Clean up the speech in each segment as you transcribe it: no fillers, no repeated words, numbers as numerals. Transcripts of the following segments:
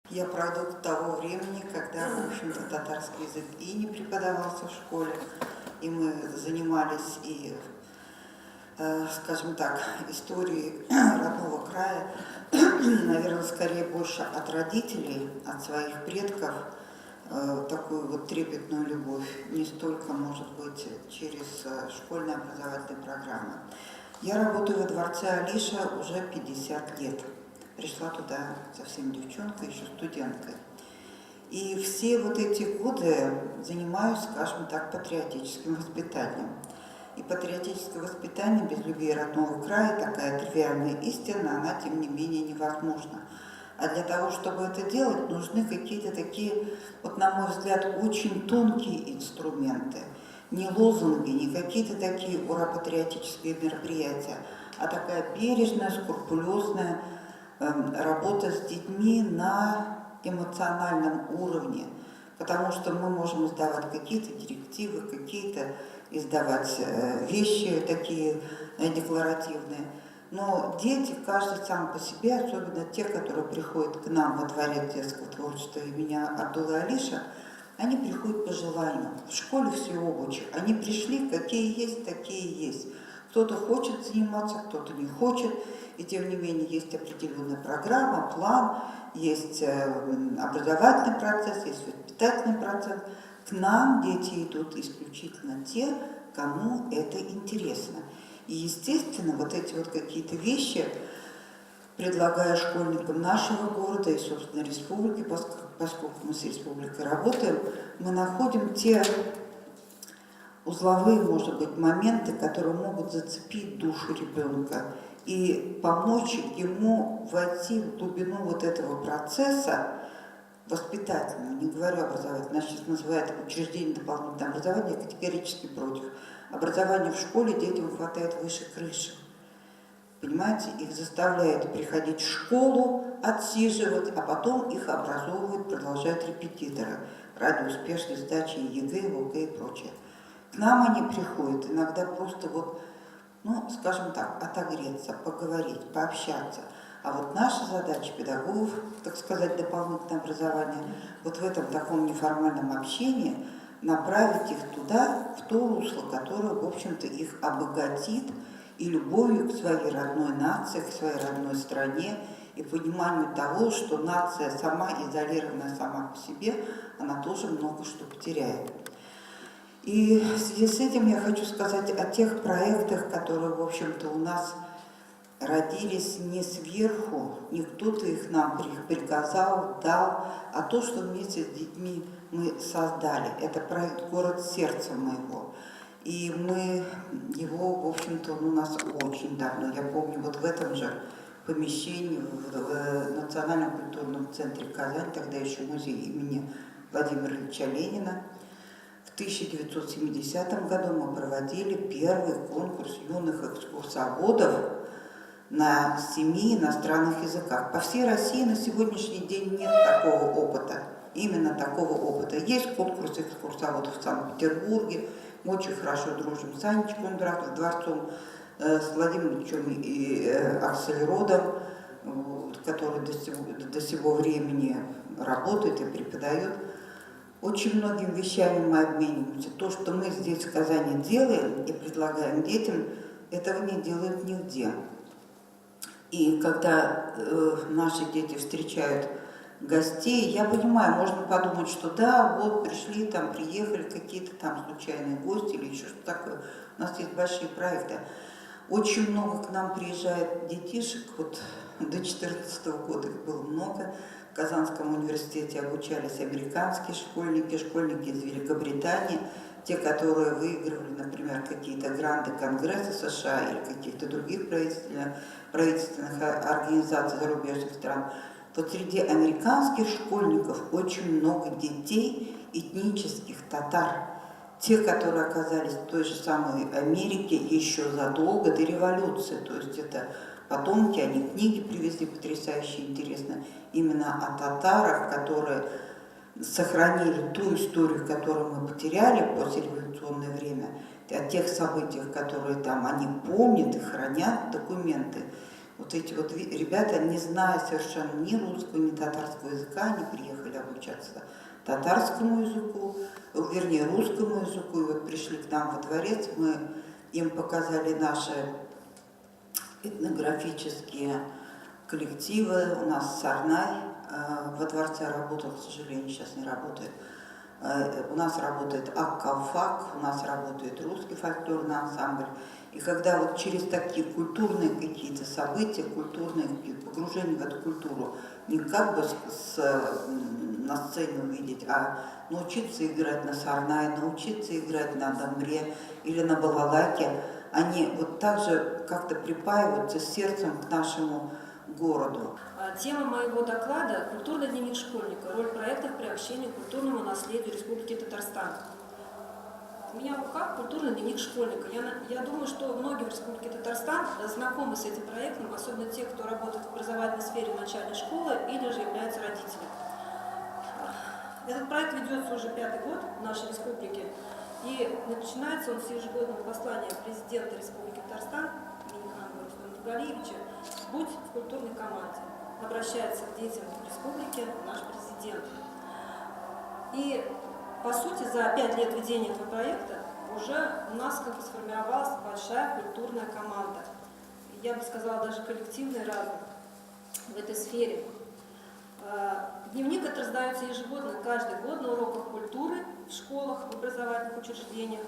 Я продукт того времени, когда, в общем-то, татарский язык и не преподавался в школе, и мы занимались и, скажем так, историей родного края, наверное, скорее больше от родителей, от своих предков, такую вот трепетную любовь, не столько, может быть, через школьные образовательные программы. Я работаю во дворце Алиша уже 50 лет. Пришла туда совсем девчонкой, еще студенткой. И все вот эти годы занимаюсь, скажем так, патриотическим воспитанием. И патриотическое воспитание без любви родного края, такая тривиальная истина, она, тем не менее, невозможна. А для того, чтобы это делать, нужны какие-то такие, вот на мой взгляд, очень тонкие инструменты. Не лозунги, не какие-то такие ура-патриотические мероприятия, а такая бережная, скрупулезная работа с детьми на эмоциональном уровне. Потому что мы можем издавать какие-то директивы, какие-то издавать вещи такие декларативные. Но дети, каждый сам по себе, особенно те, которые приходят к нам во дворец детского творчества имени Абдуллы Алиша, они приходят по желанию. В школе все обучи. Они пришли, какие есть, такие есть. Кто-то хочет заниматься, кто-то не хочет. И тем не менее есть определенная программа, план, есть образовательный процесс, есть воспитательный процесс. К нам дети идут исключительно те, кому это интересно. И, естественно, вот эти вот какие-то вещи, предлагая школьникам нашего города и, собственно, республики, поскольку мы с республикой работаем, мы находим те узловые, может быть, моменты, которые могут зацепить душу ребенка и помочь ему войти в глубину вот этого процесса воспитательного, не говорю образовательного, нас сейчас называют учреждение дополнительного образования, я категорически против. Образование в школе детям хватает выше крыши. Понимаете, их заставляют приходить в школу, отсиживать, а потом их образовывают, продолжают репетиторы ради успешной сдачи ЕГЭ, ВОК и прочее. К нам они приходят иногда просто вот, ну, скажем так, отогреться, поговорить, пообщаться. А вот наша задача педагогов, так сказать, дополнительное образование, вот в этом таком неформальном общении направить их туда, в то русло, которое, в общем-то, их обогатит и любовью к своей родной нации, к своей родной стране, и пониманию того, что нация сама, изолированная сама по себе, она тоже много что потеряет. И в связи с этим я хочу сказать о тех проектах, которые, в общем-то, у нас родились не сверху, не кто-то их нам приказал, дал, а то, что вместе с детьми мы создали. Это проект «Город сердца моего». И мы его, в общем-то, он у нас очень давно. Я помню, вот в этом же помещении, в Национальном культурном центре Казань, тогда еще музей имени Владимира Ильича Ленина, в 1970 году мы проводили первый конкурс юных экскурсоводов на 7 иностранных языках. По всей России на сегодняшний день нет такого опыта, именно такого опыта. Есть конкурс экскурсоводов в Санкт-Петербурге, мы очень хорошо дружим с Аней Кондратовым, дворцом, с Владимиром Ильичем и Аксельродом, который до сего времени работает и преподает. Очень многими вещами мы обмениваемся. То, что мы здесь в Казани делаем и предлагаем детям, этого не делают нигде. И когда наши дети встречают гостей, я понимаю, можно подумать, что да, вот пришли, там приехали какие-то там случайные гости или еще что-то такое. У нас есть большие проекты. Очень много к нам приезжает детишек, вот до 2014 года их было много. В Казанском университете обучались американские школьники, школьники из Великобритании, те, которые выигрывали, например, какие-то гранты Конгресса США или каких-то других правительственных организаций зарубежных стран. Вот среди американских школьников очень много детей этнических татар. Те, которые оказались в той же самой Америке еще задолго до революции. То есть это потомки, они книги привезли потрясающе интересно именно о татарах, которые сохранили ту историю, которую мы потеряли в послереволюционное время, о тех событиях, которые там они помнят и хранят документы. Вот эти вот ребята, не зная совершенно ни русского, ни татарского языка, они приехали обучаться татарскому языку, вернее, русскому языку, и вот пришли к нам во дворец, мы им показали наши этнографические коллективы. У нас Сарнай во дворце работал, к сожалению, сейчас не работает. У нас работает Ак-Калфак, у нас работает русский фольклорный ансамбль. И когда вот через такие культурные какие-то события, культурные погружения в эту культуру, не как бы на сцене увидеть, а научиться играть на сарнае, научиться играть на домбре или на балалайке, они вот так же как-то припаиваются сердцем к нашему городу. Тема моего доклада – культурный дневник школьника. Роль проекта в приобщении к культурному наследию Республики Татарстан. У меня в руках культурный дневник школьника. Я думаю, что многие в Республике Татарстан знакомы с этим проектом, особенно те, кто работает в образовательной сфере начальной школы или же являются родителями. Этот проект ведется уже 5-й год в нашей республике, и начинается он с ежегодного послания президента Республики Татарстан Миниханова Руслана Нургалиевича «Будь в культурной команде». Обращается к детям республики наш президент. И, по сути, за 5 лет ведения этого проекта уже у нас как бы сформировалась большая культурная команда. Я бы сказала, даже коллективный разум в этой сфере. Дневник этот раздается ежегодно, каждый год на уроках культуры в школах, в образовательных учреждениях.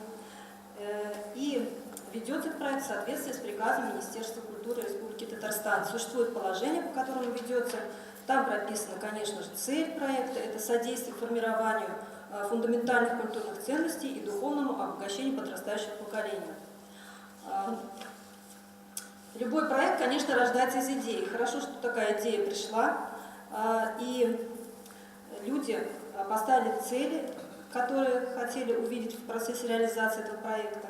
И ведется этот проект в соответствии с приказом Министерства культуры Республики Татарстан. Существует положение, по которому ведется. Там прописана, конечно же, цель проекта – это содействие формированию фундаментальных культурных ценностей и духовному обогащению подрастающего поколения. Любой проект, конечно, рождается из идеи. Хорошо, что такая идея пришла, и люди поставили цели, которые хотели увидеть в процессе реализации этого проекта.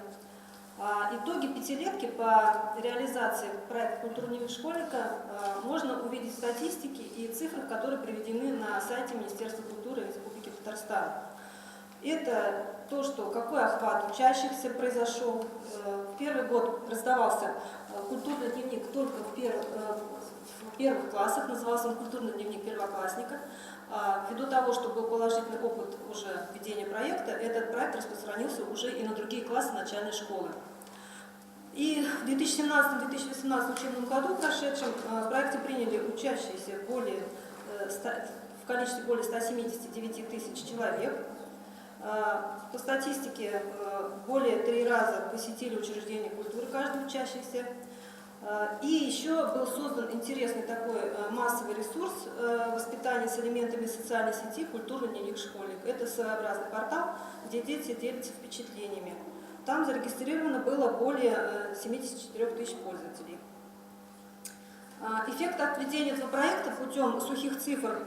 Итоги пятилетки по реализации проекта «Культурный дневник школьника» можно увидеть в статистике и цифрах, которые приведены на сайте Министерства культуры Республики Татарстан. Это то, что какой охват учащихся произошел. В первый год раздавался культурный дневник только в первых классах, назывался он «Культурный дневник первоклассника». Ввиду того, что был положительный опыт уже ведения проекта, этот проект распространился уже и на другие классы начальной школы. И в 2017-2018 учебном году прошедшем в проекте приняли учащиеся в количестве более 179 тысяч человек. По статистике более 3 раза посетили учреждения культуры каждый учащийся. И еще был создан интересный такой массовый ресурс воспитания с элементами социальной сети «Культурный дневник школьника». Это своеобразный портал, где дети делятся впечатлениями. Там зарегистрировано было более 74 тысяч пользователей. Эффект от ведения этого проекта путем сухих цифр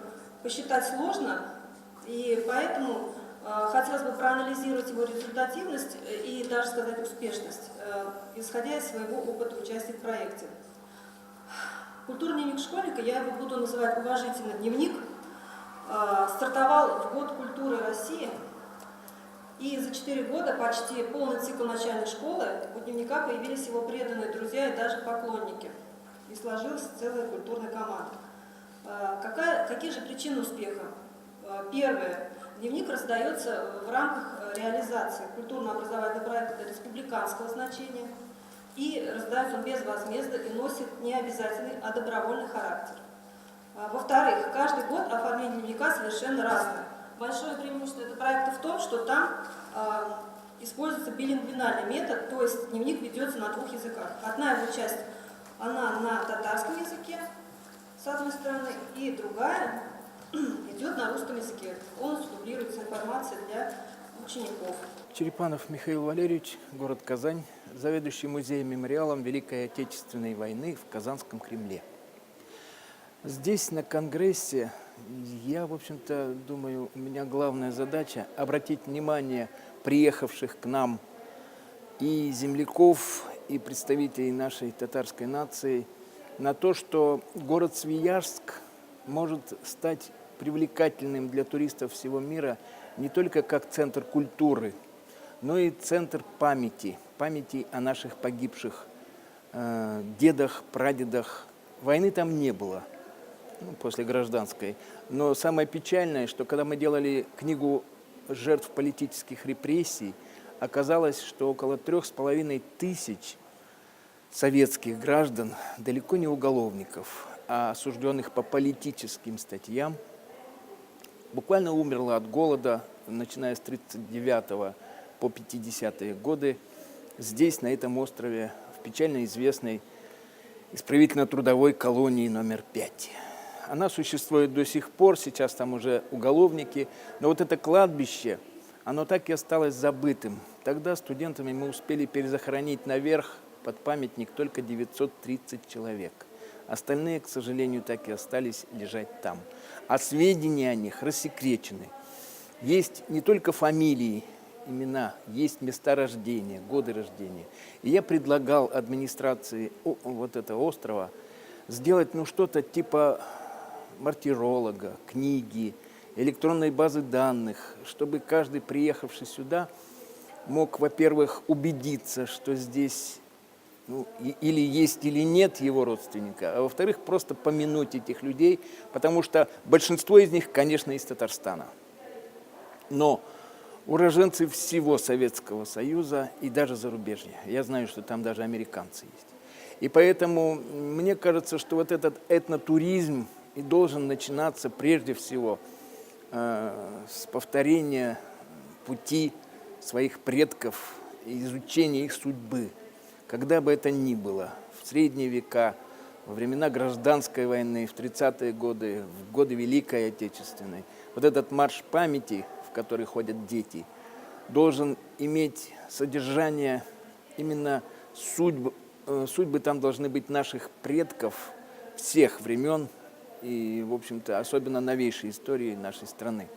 посчитать сложно, и поэтому хотелось бы проанализировать его результативность и даже сказать успешность, исходя из своего опыта участия в проекте. Культурный дневник школьника, я его буду называть уважительный дневник, стартовал в год культуры России, и за 4 года почти полный цикл начальной школы у дневника появились его преданные друзья и даже поклонники. И сложилась целая культурная команда. Какие же причины успеха? Первое. Дневник раздается в рамках реализации культурно-образовательного проекта республиканского значения, и раздается он безвозмездно и носит не обязательный, а добровольный характер. Во-вторых, каждый год оформление дневника совершенно разное. Большое преимущество этого проекта в том, что там используется билингвинальный метод, то есть дневник ведется на 2 языках. Одна его часть, она на татарском языке, с одной стороны, и другая идет на русском языке. Полностью дублируется информация для учеников. Черепанов Михаил Валерьевич, город Казань, заведующий музеем-мемориалом Великой Отечественной войны в Казанском Кремле. Здесь, на Конгрессе, я, в общем-то, думаю, у меня главная задача обратить внимание приехавших к нам и земляков, и представителей нашей татарской нации на то, что город Свияжск может стать привлекательным для туристов всего мира не только как центр культуры, но и центр памяти о наших погибших дедах, прадедах, Войны там не было, после гражданской. Но самое печальное, что когда мы делали книгу жертв политических репрессий, оказалось, что около 3500 советских граждан, далеко не уголовников, а осужденных по политическим статьям, буквально умерло от голода, начиная с 1939 по 50-е годы, здесь, на этом острове, в печально известной исправительно-трудовой колонии номер 5. Она существует до сих пор, сейчас там уже уголовники, но вот это кладбище, оно так и осталось забытым. Тогда студентами мы успели перезахоронить наверх под памятник только 930 человек. Остальные, к сожалению, так и остались лежать там. А сведения о них рассекречены. Есть не только фамилии, имена, есть места рождения, годы рождения. И я предлагал администрации вот этого острова сделать что-то типа мартиролога, книги, электронной базы данных, чтобы каждый, приехавший сюда, мог, во-первых, убедиться, что здесь или есть, или нет его родственника, а во-вторых, просто помянуть этих людей, потому что большинство из них, конечно, из Татарстана. Но уроженцы всего Советского Союза и даже зарубежья. Я знаю, что там даже американцы есть. И поэтому мне кажется, что вот этот этнотуризм и должен начинаться прежде всего с повторения пути своих предков, изучения их судьбы. Когда бы это ни было, в средние века, во времена гражданской войны, в 30-е годы, в годы Великой Отечественной, вот этот марш памяти, в который ходят дети, должен иметь содержание именно судьбы там должны быть наших предков всех времен и, в общем-то, особенно новейшей истории нашей страны.